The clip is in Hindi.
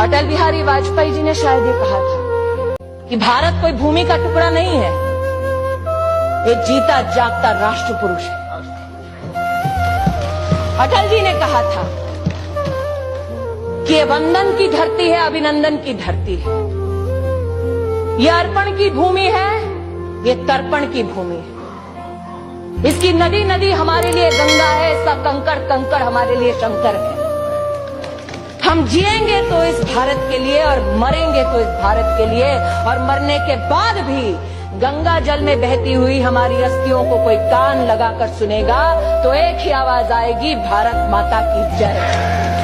अटल बिहारी वाजपेयी जी ने शायद ये कहा था कि भारत कोई भूमि का टुकड़ा नहीं है, एक जीता जागता राष्ट्र पुरुष है। अटल जी ने कहा था कि ये वंदन की धरती है, अभिनंदन की धरती है, ये अर्पण की भूमि है, ये तर्पण की भूमि है। इसकी नदी नदी हमारे लिए गंगा है, इसका कंकड़ कंकड़ हमारे लिए शंकर है। हम जिएंगे तो इस भारत के लिए और मरेंगे तो इस भारत के लिए, और मरने के बाद भी गंगा जल में बहती हुई हमारी अस्थियों को कोई कान लगाकर सुनेगा तो एक ही आवाज आएगी, भारत माता की जय।